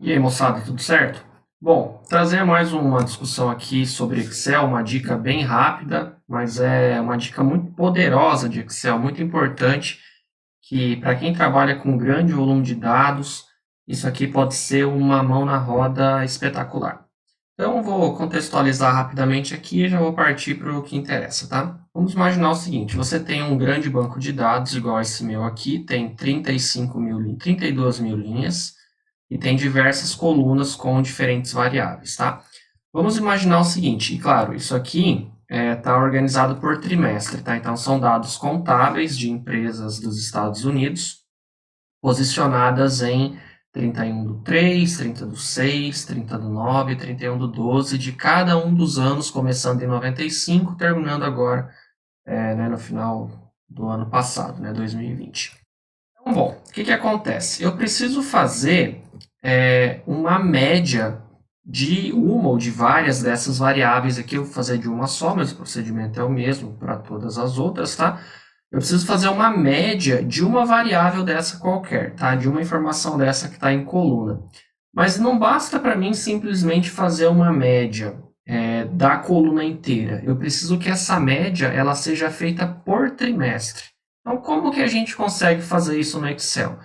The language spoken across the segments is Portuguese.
E aí, moçada, tudo certo? Bom, trazer mais uma discussão aqui sobre Excel, uma dica bem rápida, mas é uma dica muito poderosa de Excel, muito importante, que para quem trabalha com grande volume de dados, isso aqui pode ser uma mão na roda espetacular. Então, vou contextualizar rapidamente aqui e já vou partir para o que interessa, tá? Vamos imaginar o seguinte: você tem um grande banco de dados, igual esse meu aqui, tem 32 mil linhas e tem diversas colunas com diferentes variáveis, tá? Vamos imaginar o seguinte, e claro, isso aqui está organizado por trimestre, tá? Então, são dados contábeis de empresas dos Estados Unidos, posicionadas em 31/3, 30/6, 30/9, 31/12 de cada um dos anos, começando em 95, terminando agora no final do ano passado, né, 2020. Então, bom, o que acontece? Eu preciso fazer uma média de uma ou de várias dessas variáveis aqui. Eu vou fazer de uma só, mas o procedimento é o mesmo para todas as outras, tá? Eu preciso fazer uma média de uma variável dessa qualquer, tá? De uma informação dessa que está em coluna. Mas não basta para mim simplesmente fazer uma média da coluna inteira. Eu preciso que essa média ela seja feita por trimestre. Então, como que a gente consegue fazer isso no Excel?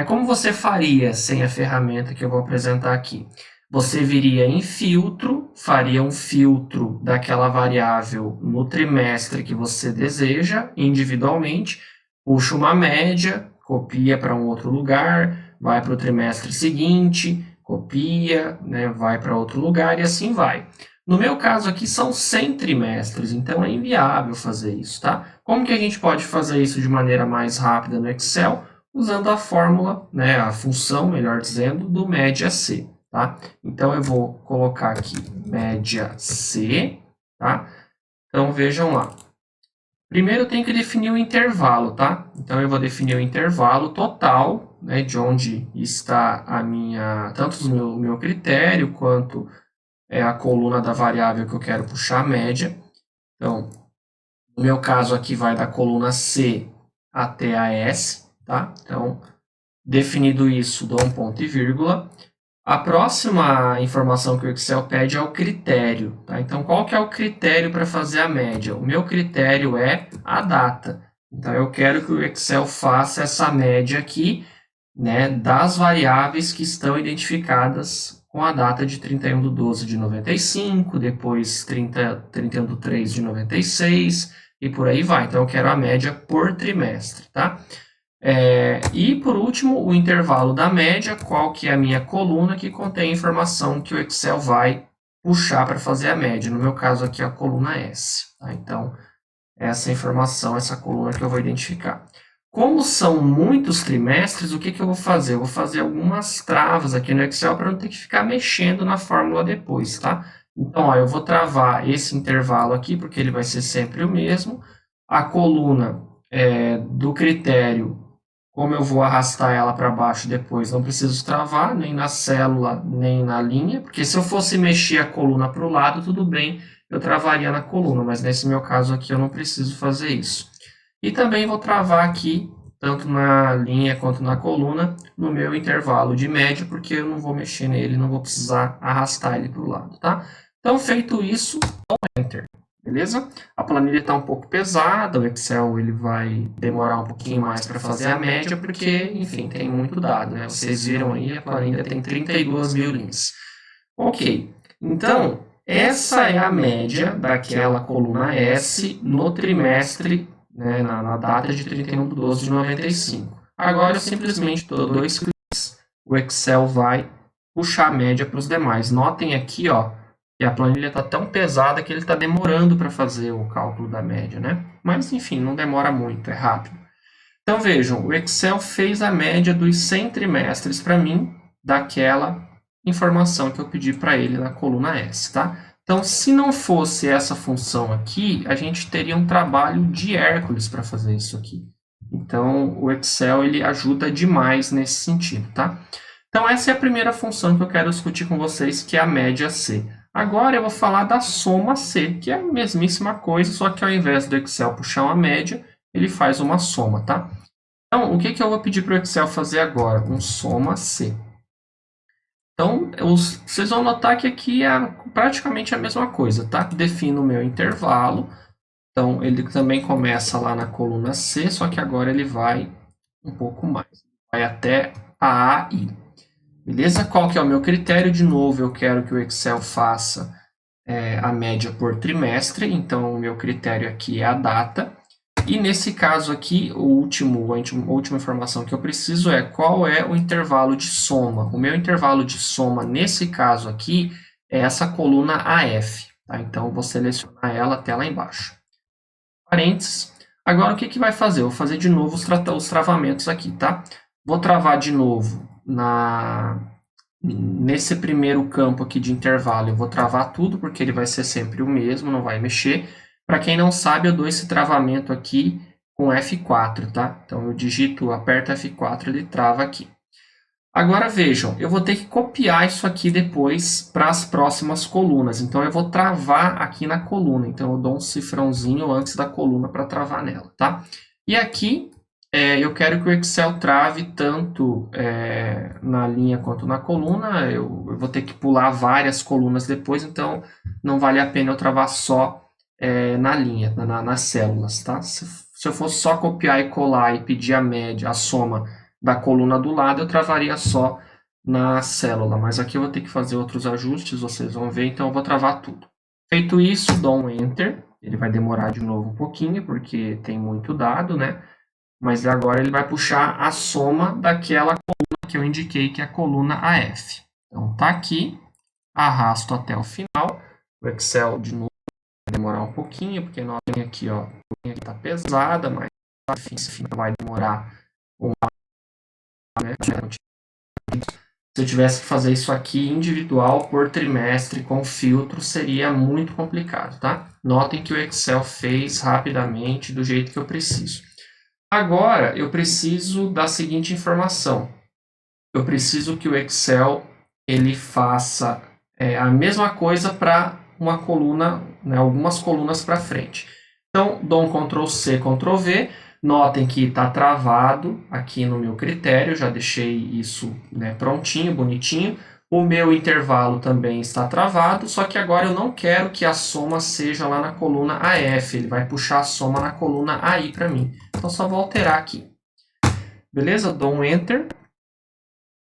Como você faria sem a ferramenta que eu vou apresentar aqui? Você viria em filtro, faria um filtro daquela variável no trimestre que você deseja, individualmente, puxa uma média, copia para um outro lugar, vai para o trimestre seguinte, copia, vai para outro lugar e assim vai. No meu caso aqui são 100 trimestres, então é inviável fazer isso, tá? Como que a gente pode fazer isso de maneira mais rápida no Excel? Usando a fórmula, a função, melhor dizendo, do média C, tá? Então eu vou colocar aqui média C, tá? Então vejam lá. Primeiro eu tenho que definir o intervalo, tá? Então eu vou definir o intervalo total, de onde está tanto o meu critério quanto a coluna da variável que eu quero puxar a média. Então, no meu caso aqui vai da coluna C até a S, tá? Então, definido isso, dou um ponto e vírgula. A próxima informação que o Excel pede é o critério, tá? Então, qual que é o critério para fazer a média? O meu critério é a data. Então, eu quero que o Excel faça essa média aqui, das variáveis que estão identificadas com a data de 31/12 de 95, depois 31/3 de 96 e por aí vai. Então, eu quero a média por trimestre, tá? E, por último, o intervalo da média, qual que é a minha coluna que contém a informação que o Excel vai puxar para fazer a média. No meu caso aqui, a coluna S. Tá? Então, essa informação, essa coluna que eu vou identificar. Como são muitos trimestres, o que eu vou fazer? Eu vou fazer algumas travas aqui no Excel para não ter que ficar mexendo na fórmula depois, tá? Então, ó, eu vou travar esse intervalo aqui, porque ele vai ser sempre o mesmo. A coluna do critério, como eu vou arrastar ela para baixo depois, não preciso travar, nem na célula, nem na linha, porque se eu fosse mexer a coluna para o lado, tudo bem, eu travaria na coluna, mas nesse meu caso aqui eu não preciso fazer isso. E também vou travar aqui, tanto na linha quanto na coluna, no meu intervalo de média, porque eu não vou mexer nele, não vou precisar arrastar ele para o lado, tá? Então, feito isso, Enter. Beleza? A planilha está um pouco pesada, o Excel ele vai demorar um pouquinho mais para fazer a média, porque, enfim, tem muito dado, né? Vocês viram aí, a planilha tem 32 mil linhas. Ok, então, essa é a média daquela coluna S no trimestre, na data de 31/12 de 95. Agora, eu simplesmente dou dois cliques, o Excel vai puxar a média para os demais. Notem aqui, ó, que a planilha está tão pesada que ele está demorando para fazer o cálculo da média, né? Mas, enfim, não demora muito, é rápido. Então, vejam, o Excel fez a média dos 100 trimestres para mim, daquela informação que eu pedi para ele na coluna S, tá? Então, se não fosse essa função aqui, a gente teria um trabalho de Hércules para fazer isso aqui. Então, o Excel ele ajuda demais nesse sentido, tá? Então, essa é a primeira função que eu quero discutir com vocês, que é a média C. Agora eu vou falar da soma C, que é a mesmíssima coisa, só que ao invés do Excel puxar uma média, ele faz uma soma, tá? Então, o que eu vou pedir para o Excel fazer agora? Um soma C. Então, vocês vão notar que aqui é praticamente a mesma coisa, tá? Defino o meu intervalo. Então, ele também começa lá na coluna C, só que agora ele vai um pouco mais. Vai até a AI. Beleza? Qual que é o meu critério? De novo, eu quero que o Excel faça a média por trimestre. Então, o meu critério aqui é a data. E nesse caso aqui, a última informação que eu preciso é qual é o intervalo de soma. O meu intervalo de soma, nesse caso aqui, é essa coluna AF. Tá? Então, eu vou selecionar ela até lá embaixo. Parênteses. Agora, o que vai fazer? Eu vou fazer de novo os travamentos aqui, tá? Vou travar de novo nesse primeiro campo aqui de intervalo. Eu vou travar tudo, porque ele vai ser sempre o mesmo, não vai mexer. Para quem não sabe, eu dou esse travamento aqui com F4, tá? Então, eu digito, aperto F4, ele trava aqui. Agora, vejam, eu vou ter que copiar isso aqui depois para as próximas colunas. Então, eu vou travar aqui na coluna. Então, eu dou um cifrãozinho antes da coluna para travar nela, tá? E aqui, eu quero que o Excel trave tanto na linha quanto na coluna. Eu vou ter que pular várias colunas depois, então não vale a pena eu travar só na linha, nas células, tá? Se eu fosse só copiar e colar e pedir a média, a soma da coluna do lado, eu travaria só na célula. Mas aqui eu vou ter que fazer outros ajustes, vocês vão ver, então eu vou travar tudo. Feito isso, dou um Enter. Ele vai demorar de novo um pouquinho, porque tem muito dado, né? Mas agora ele vai puxar a soma daquela coluna que eu indiquei, que é a coluna AF. Então, tá aqui, arrasto até o final. O Excel, de novo, vai demorar um pouquinho, porque notem aqui, ó, a linha está pesada, mas enfim, vai demorar né? Se eu tivesse que fazer isso aqui individual por trimestre com filtro, seria muito complicado, tá? Notem que o Excel fez rapidamente do jeito que eu preciso. Agora, eu preciso da seguinte informação. Eu preciso que o Excel ele faça a mesma coisa para uma coluna, né, algumas colunas para frente. Então, dou um Ctrl C, Ctrl V. Notem que está travado aqui no meu critério, já deixei isso prontinho, bonitinho. O meu intervalo também está travado, só que agora eu não quero que a soma seja lá na coluna AF, ele vai puxar a soma na coluna AI para mim. Então, só vou alterar aqui. Beleza? Dou um Enter.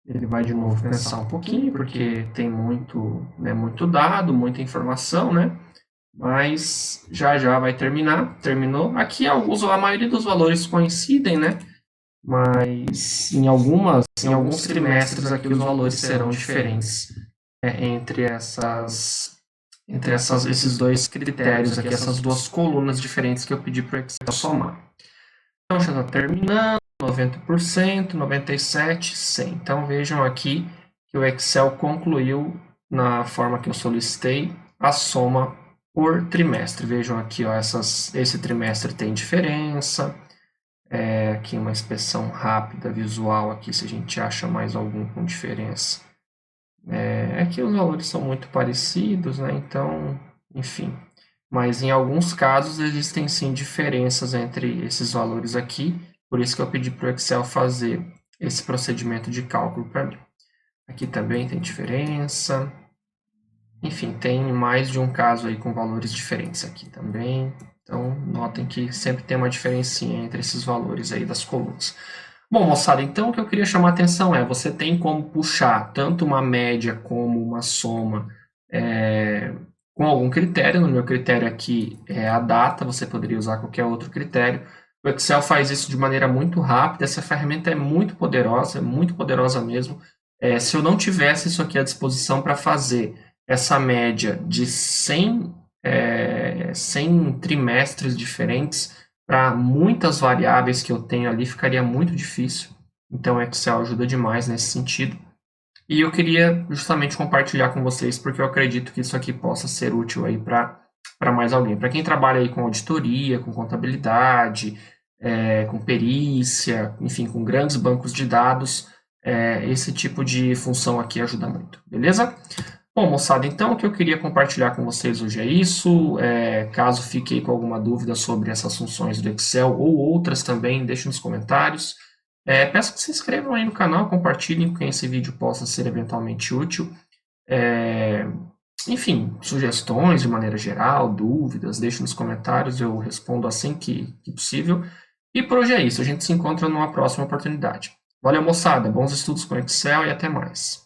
Ele vai de novo pensar um pouquinho, porque tem muito dado, muita informação, né? Mas já vai terminar. Terminou. Aqui a maioria dos valores coincidem, né? Mas em alguns trimestres aqui os valores serão diferentes esses dois critérios aqui, essas duas colunas diferentes que eu pedi para o Excel somar. Então já está terminando. 90%, 97%, 100%. Então vejam aqui que o Excel concluiu na forma que eu solicitei a soma por trimestre. Vejam aqui, ó, esse trimestre tem diferença. Aqui uma inspeção rápida visual aqui, se a gente acha mais algum com diferença. Aqui os valores são muito parecidos, né? Então, enfim. Mas em alguns casos existem sim diferenças entre esses valores aqui. Por isso que eu pedi para o Excel fazer esse procedimento de cálculo para mim. Aqui também tem diferença. Enfim, tem mais de um caso aí com valores diferentes aqui também. Então, notem que sempre tem uma diferencinha entre esses valores aí das colunas. Bom, moçada, então o que eu queria chamar a atenção você tem como puxar tanto uma média como uma soma com algum critério. No meu critério aqui é a data, você poderia usar qualquer outro critério. O Excel faz isso de maneira muito rápida, essa ferramenta é muito poderosa mesmo. Se eu não tivesse isso aqui à disposição para fazer essa média de 100 trimestres diferentes para muitas variáveis que eu tenho ali, ficaria muito difícil. Então, o Excel ajuda demais nesse sentido. E eu queria justamente compartilhar com vocês, porque eu acredito que isso aqui possa ser útil aí para mais alguém. Para quem trabalha aí com auditoria, com contabilidade, com perícia, enfim, com grandes bancos de dados, esse tipo de função aqui ajuda muito, beleza? Bom, moçada, então o que eu queria compartilhar com vocês hoje é isso. Caso fique aí com alguma dúvida sobre essas funções do Excel ou outras também, deixe nos comentários. Peço que se inscrevam aí no canal, compartilhem com quem esse vídeo possa ser eventualmente útil. É, Enfim, sugestões de maneira geral, dúvidas, deixe nos comentários, eu respondo assim que possível. E por hoje é isso, a gente se encontra numa próxima oportunidade. Valeu, moçada, bons estudos com Excel e até mais.